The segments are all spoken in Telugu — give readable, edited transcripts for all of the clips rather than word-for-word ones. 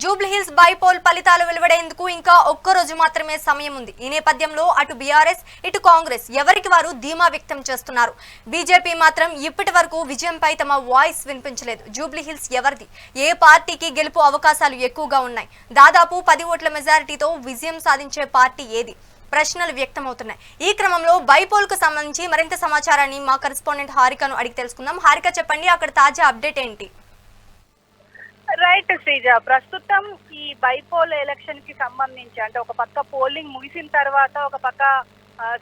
జూబ్లీహిల్స్ బైపోల్ ఫలితాలు వెలువడేందుకు ఇంకా ఒక్క రోజు మాత్రమే సమయం ఉంది. ఈ నేపథ్యంలో అటు బీఆర్ఎస్ ఇటు కాంగ్రెస్ ఎవరికి వారు ధీమా వ్యక్తం చేస్తున్నారు. బీజేపీ మాత్రం ఇప్పటి వరకు విజయంపై తమ వాయిస్ వినిపించలేదు. జూబ్లీహిల్స్ ఎవరిది, ఏ పార్టీకి గెలుపు అవకాశాలు ఎక్కువగా ఉన్నాయి, దాదాపు 10 ఓట్ల మెజారిటీతో విజయం సాధించే పార్టీ ఏది, ప్రశ్నలు వ్యక్తమవుతున్నాయి. ఈ క్రమంలో బైపోల్ కు సంబంధించి మరింత సమాచారాన్ని మా కరెస్పాండెంట్ హారికను అడిగి తెలుసుకుందాం. హారిక, చెప్పండి, అక్కడ తాజా అప్డేట్ ఏంటి? రైట్ శ్రీజ, ప్రస్తుతం ఈ బైపోల్ ఎలక్షన్ కి సంబంధించి అంటే ఒక పక్క పోలింగ్ ముగిసిన తర్వాత ఒక పక్క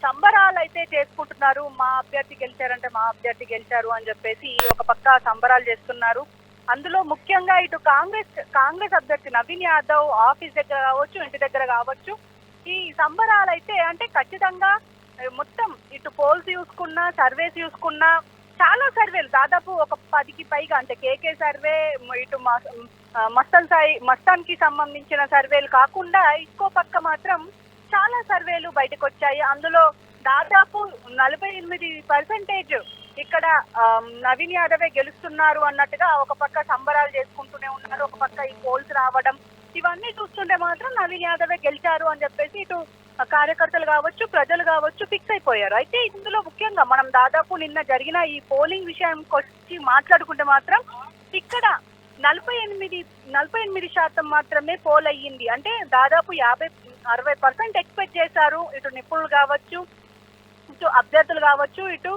సంబరాలు అయితే చేసుకుంటున్నారు. మా అభ్యర్థి గెలిచారంటే మా అభ్యర్థి గెలిచారు అని చెప్పేసి ఒక పక్క సంబరాలు చేస్తున్నారు. అందులో ముఖ్యంగా ఇటు కాంగ్రెస్ అభ్యర్థి నవీన్ యాదవ్ ఆఫీస్ దగ్గర కావచ్చు, ఇంటి దగ్గర కావచ్చు, ఈ సంబరాలు అయితే అంటే ఖచ్చితంగా మొత్తం ఇటు పోల్స్ చూసుకున్నా, సర్వేస్ చూసుకున్నా, చాలా సర్వేలు దాదాపు ఒక 10కి పైగా అంటే కేకే సర్వే, ఇటు మస్తాన్ కి సంబంధించిన సర్వేలు కాకుండా ఇంకో పక్క మాత్రం చాలా సర్వేలు బయటకు వచ్చాయి. అందులో దాదాపు 48% ఇక్కడ నవీన్ యాదవే గెలుస్తున్నారు అన్నట్టుగా ఒక పక్క సంబరాలు చేసుకుంటూనే ఉన్నారు. ఒక పక్క ఈ పోల్స్ రావడం ఇవన్నీ చూస్తుంటే మాత్రం నవీన్ యాదవే గెలిచారు అని చెప్పేసి ఇటు కార్యకర్తలు కావచ్చు, ప్రజలు కావచ్చు ఫిక్స్ అయిపోయారు. అయితే ఇందులో ముఖ్యంగా మనం దాదాపు నిన్న జరిగిన ఈ పోలింగ్ విషయానికి వచ్చి మాట్లాడుకుంటే మాత్రం ఇక్కడ 48% మాత్రమే పోల్ అయ్యింది. అంటే దాదాపు 50-60% ఎక్స్పెక్ట్ చేశారు. ఇటు నిపుణులు కావచ్చు, ఇటు అభ్యర్థులు కావచ్చు, ఇటు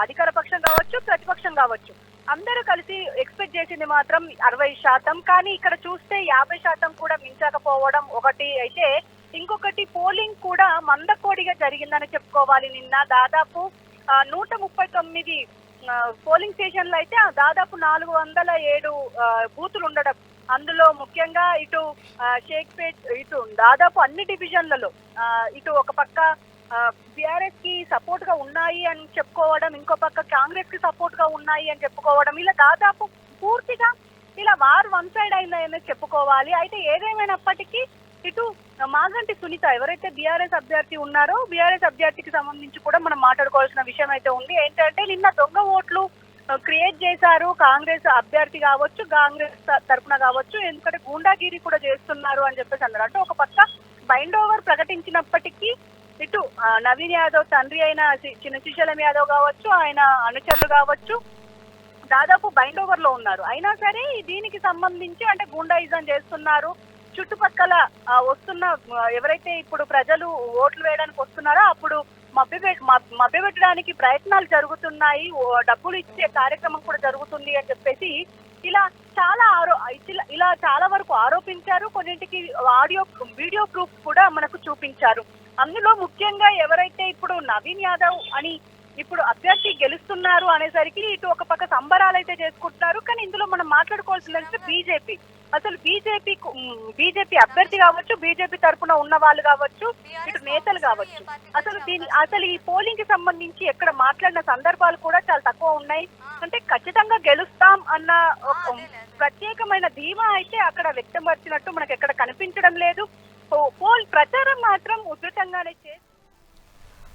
అధికార పక్షం కావచ్చు, ప్రతిపక్షం కావచ్చు, అందరూ కలిసి ఎక్స్పెక్ట్ చేసింది మాత్రం 60%. కానీ ఇక్కడ చూస్తే 50% కూడా మించకపోవడం ఒకటి అయితే, ఇంకొకటి పోలింగ్ కూడా మందకోడిగా జరిగిందని చెప్పుకోవాలి. నిన్న దాదాపు 139 పోలింగ్ స్టేషన్లు అయితే దాదాపు 407 బూతులు ఉండడం, అందులో ముఖ్యంగా ఇటు షేక్పేట్, ఇటు దాదాపు అన్ని డివిజన్లలో ఇటు ఒక పక్క బీఆర్ఎస్ కి సపోర్ట్ గా ఉన్నాయి అని చెప్పుకోవడం, ఇంకో పక్క కాంగ్రెస్ కి సపోర్ట్ గా ఉన్నాయి అని చెప్పుకోవడం, ఇలా దాదాపు పూర్తిగా ఇలా వన్ సైడ్ అయిందని చెప్పుకోవాలి. అయితే ఏదేమైనప్పటికీ ఇటు మాగంటి సునీత ఎవరైతే బీఆర్ఎస్ అభ్యర్థి ఉన్నారో, బీఆర్ఎస్ అభ్యర్థికి సంబంధించి కూడా మనం మాట్లాడుకోవాల్సిన విషయం అయితే ఉంది. ఏంటంటే నిన్న దొంగ ఓట్లు క్రియేట్ చేశారు కాంగ్రెస్ అభ్యర్థి కావచ్చు, కాంగ్రెస్ తరఫున కావచ్చు, ఎందుకంటే గూండాగిరి కూడా చేస్తున్నారు అని చెప్పేసి అన్నారు. అంటే ఒక పక్క బైండ్ ఓవర్ ప్రకటించినప్పటికీ ఇటు నవీన్ యాదవ్ తండ్రి అయిన చిన్న శ్రీశైలం యాదవ్ కావచ్చు, ఆయన అనుచరులు కావచ్చు, దాదాపు బైండ్ ఓవర్ లో ఉన్నారు. అయినా సరే దీనికి సంబంధించి అంటే గూండాయిజం చేస్తున్నారు, చుట్టుపక్కల ఎవరైతే ఇప్పుడు ప్రజలు ఓట్లు వేయడానికి వస్తున్నారో అప్పుడు మభ్యపెట్టడానికి ప్రయత్నాలు జరుగుతున్నాయి, డబ్బులు ఇచ్చే కార్యక్రమం కూడా జరుగుతుంది అని చెప్పేసి ఇలా చాలా వరకు ఆరోపించారు. కొన్నింటికి వీడియో ప్రూఫ్ కూడా మనకు చూపించారు. అందులో ముఖ్యంగా ఎవరైతే ఇప్పుడు నవీన్ యాదవ్ అని ఇప్పుడు అభ్యర్థి గెలుస్తున్నారు అనేసరికి ఇటు ఒక పక్క సంబరాలు అయితే చేసుకుంటున్నారు. కానీ ఇందులో మనం మాట్లాడుకోవాల్సిందంటే బీజేపీ, అసలు బీజేపీ అభ్యర్థి కావచ్చు, బీజేపీ తరఫున ఉన్న వాళ్ళు కావచ్చు, ఇటు నేతలు కావచ్చు, అసలు ఈ పోలింగ్ కి సంబంధించి ఎక్కడ మాట్లాడిన సందర్భాలు కూడా చాలా తక్కువ ఉన్నాయి. అంటే ఖచ్చితంగా గెలుస్తాం అన్న ప్రత్యేకమైన ధీమా అయితే అక్కడ వ్యక్తపరిచినట్టు మనకు ఎక్కడ కనిపించడం లేదు. పోల్ ప్రచారం మాత్రం ఉధృతంగానే చేసి.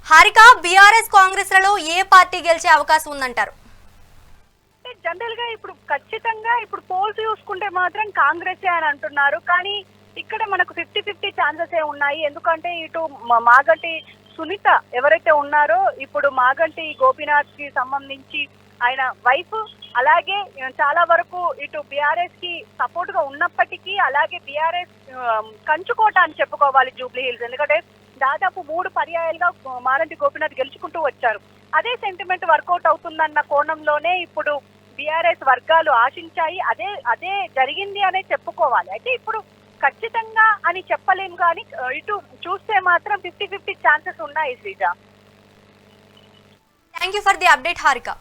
హారిక, బీఆర్ఎస్ కాంగ్రెస్ లలో ఏ పార్టీ గెలిచే అవకాశం ఉందంటారు? జనరల్ గా ఇప్పుడు ఖచ్చితంగా ఇప్పుడు పోల్స్ చూసుకుంటే మాత్రం కాంగ్రెస్ అని అంటున్నారు. కానీ ఇక్కడ మనకు 50-50 ఛాన్సెస్ ఉన్నాయి. ఎందుకంటే ఇటు మాగంటి సునీత ఎవరైతే ఉన్నారో, ఇప్పుడు మాగంటి గోపీనాథ్ కి సంబంధించి ఆయన వైఫ్, అలాగే చాలా వరకు ఇటు బీఆర్ఎస్ కి సపోర్ట్ గా ఉన్నప్పటికీ, అలాగే బీఆర్ఎస్ కంచుకోట అని చెప్పుకోవాలి జూబ్లీహిల్స్. ఎందుకంటే దాదాపు 3 పర్యాయాలుగా మాగంటి గోపీనాథ్ గెలుచుకుంటూ వచ్చారు. అదే సెంటిమెంట్ వర్కౌట్ అవుతుందన్న కోణంలోనే ఇప్పుడు బీఆర్ఎస్ వర్గాలు ఆశించాయి. అదే జరిగింది అనే చెప్పుకోవాలి. అయితే ఇప్పుడు ఖచ్చితంగా అని చెప్పలేము, కానీ ఇటు చూస్తే మాత్రం 50-50 ఛాన్సెస్ ఉన్నాయి. Sreeja, thank you for the update Harika.